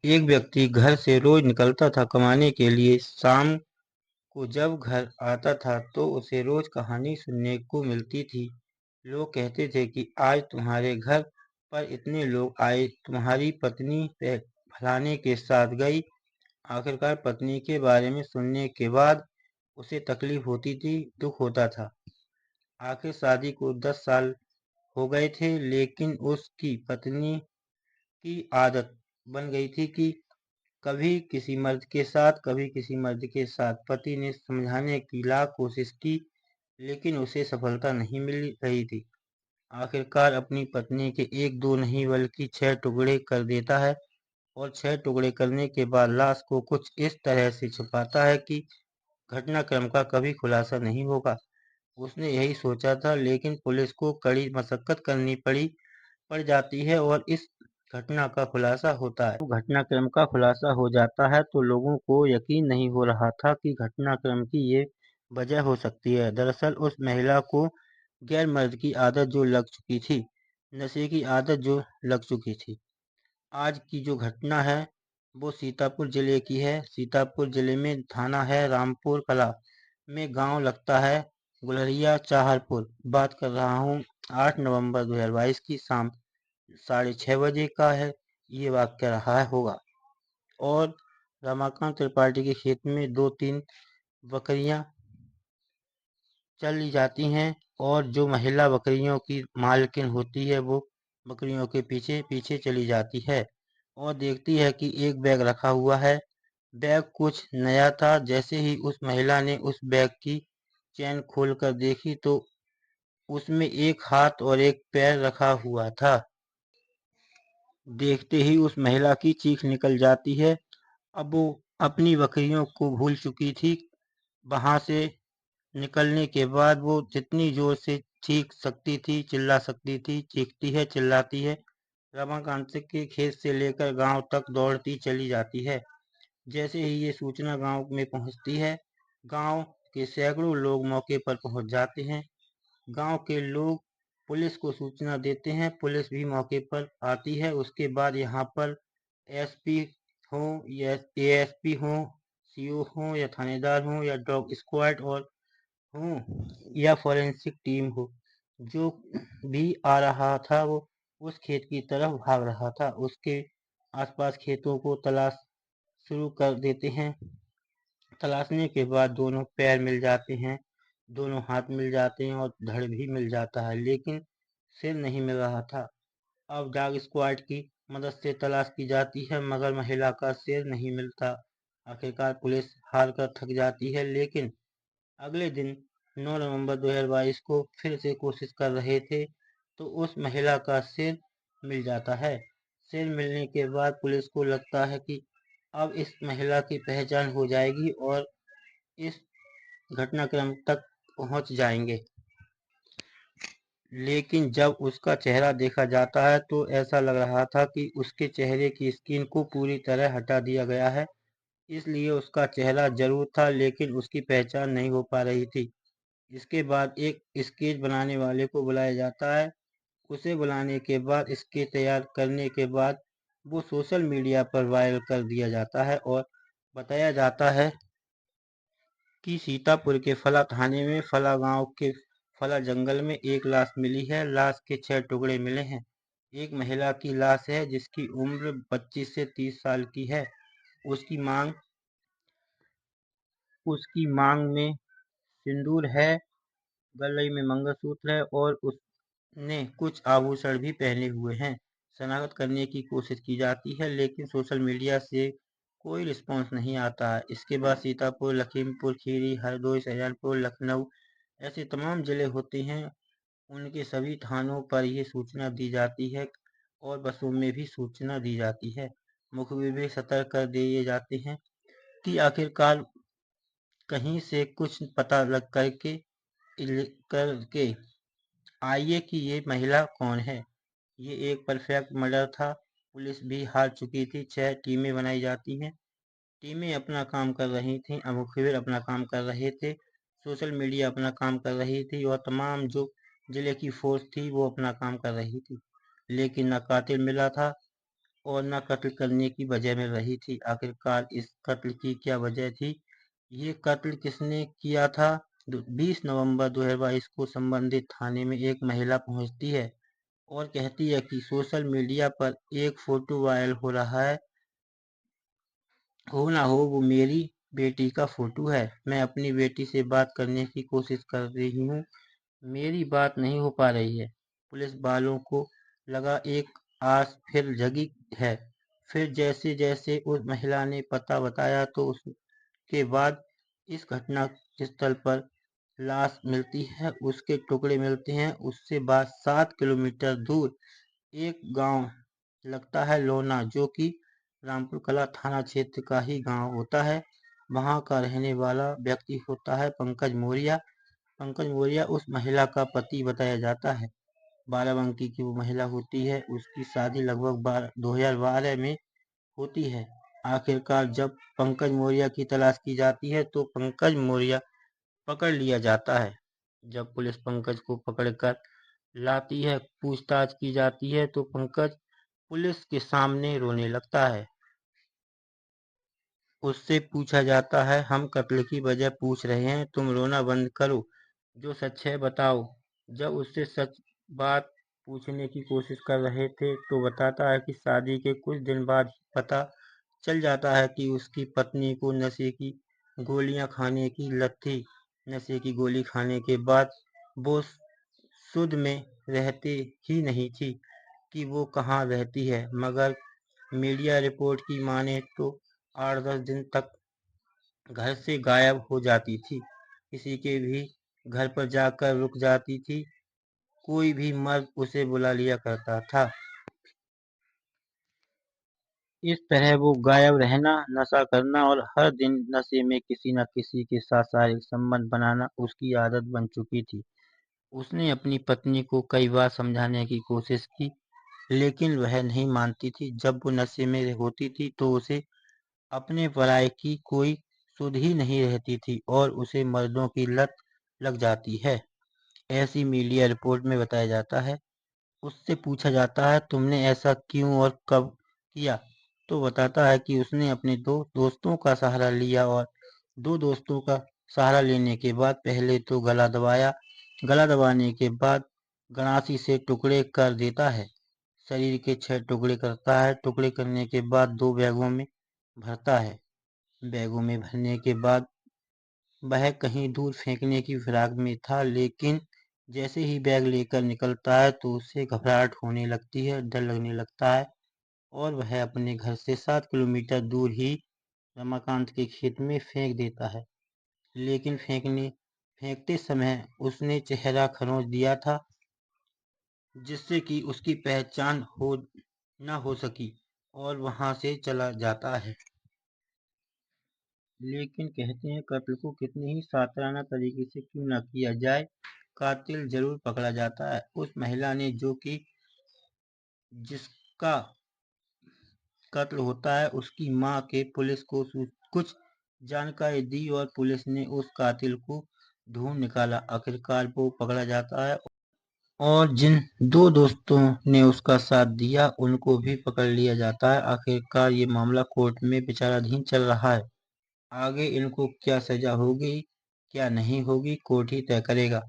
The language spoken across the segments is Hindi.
एक व्यक्ति घर से रोज निकलता था कमाने के लिए। शाम को जब घर आता था तो उसे रोज कहानी सुनने को मिलती थी। लोग कहते थे कि आज तुम्हारे घर पर इतने लोग आए, तुम्हारी पत्नी फलाने के साथ गई। आखिरकार पत्नी के बारे में सुनने के बाद उसे तकलीफ होती थी, दुख होता था। आखिर शादी को 10 साल हो गए थे, लेकिन उसकी पत्नी की आदत बन गई थी कि कभी किसी मर्द के साथ, कभी किसी मर्द के साथ। पति ने समझाने की लाख कोशिश की, लेकिन उसे सफलता नहीं मिल रही थी। आखिरकार अपनी पत्नी के एक दो नहीं बल्कि 6 टुकड़े कर देता है, और 6 टुकड़े करने के बाद लाश को कुछ इस तरह से छुपाता है कि घटनाक्रम का कभी खुलासा नहीं होगा। उसने यही सोचा था, लेकिन पुलिस को कड़ी मशक्कत करनी पड़ जाती है और इस घटना का खुलासा होता है। जब घटनाक्रम का खुलासा हो जाता है तो लोगों को यकीन नहीं हो रहा था कि घटनाक्रम की ये वजह हो सकती है। दरअसल उस महिला को गैर मर्द की आदत जो लग चुकी थी, नशे की आदत जो लग चुकी थी। आज की जो घटना है वो सीतापुर जिले की है। सीतापुर जिले में थाना है रामपुर कला, में गांव लगता है गुलरिया चाहरपुर। बात कर रहा हूँ 8 नवंबर 2022 की शाम 6:30 बजे का है। ये वाक्य रहा होगा। और रमाकांत त्रिपाठी के खेत में 2-3 बकरियां चली जाती हैं, और जो महिला बकरियों की मालकिन होती है वो बकरियों के पीछे पीछे चली जाती है और देखती है कि एक बैग रखा हुआ है। बैग कुछ नया था। जैसे ही उस महिला ने उस बैग की चेन खोलकर देखी तो उसमें एक हाथ और एक पैर रखा हुआ था। देखते ही उस महिला की चीख निकल जाती है। अब वो अपनी बकरियों को भूल चुकी थी। वहां से निकलने के बाद वो जितनी जोर से चीख सकती थी, चिल्ला सकती थी, चीखती है, चिल्लाती है। रमाकांत के खेत से लेकर गांव तक दौड़ती चली जाती है। जैसे ही ये सूचना गांव में पहुंचती है, गांव के सैकड़ों लोग मौके पर पहुंच जाते हैं। गांव के लोग पुलिस को सूचना देते हैं, पुलिस भी मौके पर आती है। उसके बाद यहाँ पर एसपी हो या एएसपी हो, सीओ हो या थानेदार हो या डॉग स्क्वाड और हो या फॉरेंसिक टीम हो, जो भी आ रहा था वो उस खेत की तरफ भाग रहा था। उसके आसपास खेतों को तलाश शुरू कर देते हैं। तलाशने के बाद दोनों पैर मिल जाते हैं, दोनों हाथ मिल जाते हैं और धड़ भी मिल जाता है, लेकिन सिर नहीं मिल रहा था। अब डॉग स्क्वाड की मदद से तलाश की जाती है, मगर महिला का सिर नहीं मिलता। आखिरकार पुलिस हार कर थक जाती है, लेकिन अगले दिन 9 नवंबर 2022 को फिर से कोशिश कर रहे थे तो उस महिला का सिर मिल जाता है। सिर मिलने के बाद पुलिस को लगता है कि अब इस महिला की पहचान हो जाएगी और इस घटनाक्रम तक पहुंच जाएंगे। लेकिन जब उसका चेहरा देखा जाता है तो ऐसा लग रहा था कि उसके चेहरे की स्किन को पूरी तरह हटा दिया गया है। इसलिए उसका चेहरा जरूर था, लेकिन उसकी पहचान नहीं हो पा रही थी। इसके बाद एक स्केच बनाने वाले को बुलाया जाता है। उसे बुलाने के बाद स्केच तैयार करने के बाद वो सोशल मीडिया पर वायरल कर दिया जाता है और बताया जाता है कि सीतापुर के फला थाने में फला गांव के फला जंगल में एक लाश मिली है। लाश के 6 टुकड़े मिले हैं। एक महिला की लाश है जिसकी उम्र 25 से 30 साल की है। उसकी मांग उसकी मांग में सिंदूर है, गले में मंगलसूत्र है और उसने कुछ आभूषण भी पहने हुए हैं। शनाख्त करने की कोशिश की जाती है, लेकिन सोशल मीडिया से कोई रिस्पॉन्स नहीं आता है। इसके बाद सीतापुर, लखीमपुर खीरी, हरदोई, शाहजहांपुर, लखनऊ ऐसे तमाम जिले होते हैं, उनके सभी थानों पर ये सूचना दी जाती है और बसों में भी सूचना दी जाती है। मुखबिर भी सतर्क कर दिए जाते हैं कि आखिरकार कहीं से कुछ पता लग करके आइए कि ये महिला कौन है। ये एक परफेक्ट मर्डर था। पुलिस भी हार चुकी थी। 6 टीमें बनाई जाती हैं। टीमें अपना काम कर रही थीं, मुखबिर अपना काम कर रहे थे, सोशल मीडिया अपना काम कर रही थी और तमाम जो जिले की फोर्स थी वो अपना काम कर रही थी। लेकिन न कातिल मिला था, और न कत्ल करने की वजह मिल रही थी। आखिरकार इस कत्ल की क्या वजह थी? ये कत्ल किसने किया था? 20 नवंबर 2022 को संबंधित थाने में एक महिला पहुंचती है और कहती है कि सोशल मीडिया पर एक फोटो वायरल हो रहा है, हो ना हो वो मेरी बेटी का फोटो है। मैं अपनी बेटी से बात करने की कोशिश कर रही हूँ, मेरी बात नहीं हो पा रही है। पुलिस वालों को लगा एक आस फिर जगी है। फिर जैसे जैसे उस महिला ने पता बताया तो उसके बाद इस घटना स्थल पर लाश मिलती है, उसके टुकड़े मिलते हैं। उससे बाद 7 किलोमीटर दूर एक गांव लगता है लोना, जो कि रामपुर कला थाना क्षेत्र का ही गांव होता है। वहां का रहने वाला व्यक्ति होता है पंकज मौर्य। पंकज मौर्य उस महिला का पति बताया जाता है। बाराबंकी की वो महिला होती है। उसकी शादी लगभग 2012 में होती है। आखिरकार जब पंकज मौर्य की तलाश की जाती है तो पंकज मौर्य पकड़ लिया जाता है। जब पुलिस पंकज को पकड़कर लाती है, पूछताछ की जाती है तो पंकज पुलिस के सामने रोने लगता है। उससे पूछा जाता है, हम कत्ल की वजह पूछ रहे हैं, तुम रोना बंद करो, जो सच है बताओ। जब उससे सच बात पूछने की कोशिश कर रहे थे तो बताता है कि शादी के कुछ दिन बाद पता चल जाता है कि उसकी पत्नी को नशे की गोलियां खाने की लत थी। नशे की गोली खाने के बाद वो सुध में रहती ही नहीं थी कि वो कहाँ रहती है, मगर मीडिया रिपोर्ट की माने तो 8-10 दिन तक घर से गायब हो जाती थी। किसी के भी घर पर जाकर रुक जाती थी। कोई भी मर्द उसे बुला लिया करता था। इस तरह वो गायब रहना, नशा करना और हर दिन नशे में किसी न किसी के साथ शारीरिक संबंध बनाना उसकी आदत बन चुकी थी। उसने अपनी पत्नी को कई बार समझाने की कोशिश की, लेकिन वह नहीं मानती थी। जब वो नशे में होती थी तो उसे अपने पराये की कोई सुध ही नहीं रहती थी और उसे मर्दों की लत लग जाती है। ऐसी मीडिया रिपोर्ट में बताया जाता है। उससे पूछा जाता है, तुमने ऐसा क्यों और कब किया? तो बताता है कि उसने अपने दो दोस्तों का सहारा लिया और दो दोस्तों का सहारा लेने के बाद पहले तो गला दबाया। गला दबाने के बाद गणासी से टुकड़े कर देता है। शरीर के 6 टुकड़े करता है। टुकड़े करने के बाद 2 बैगों में भरता है। बैगों में भरने के बाद वह कहीं दूर फेंकने की फिराक में था, लेकिन जैसे ही बैग लेकर निकलता है तो उसे घबराहट होने लगती है, डर लगने लगता है और वह अपने घर से 7 किलोमीटर दूर ही रमाकांत के खेत में फेंक देता है। लेकिन फेंकते समय उसने चेहरा खरोंच दिया था, जिससे कि उसकी पहचान न हो सकी और वहां से चला जाता है। लेकिन कहते हैं कत्ल को कितने ही शातिराना तरीके से क्यों न किया जाए, कातिल जरूर पकड़ा जाता है। उस महिला ने, जो कि जिसका कत्ल होता है, उसकी मां के पुलिस को कुछ जानकारी दी और पुलिस ने उस कातिल को ढूंढ निकाला। आखिरकार वो पकड़ा जाता है और जिन दो दोस्तों ने उसका साथ दिया उनको भी पकड़ लिया जाता है। आखिरकार ये मामला कोर्ट में विचाराधीन चल रहा है। आगे इनको क्या सजा होगी, क्या नहीं होगी, कोर्ट ही तय करेगा।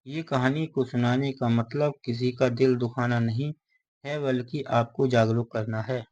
ये कहानी को सुनाने का मतलब किसी का दिल दुखाना नहीं है, बल्कि आपको जागरूक करना है।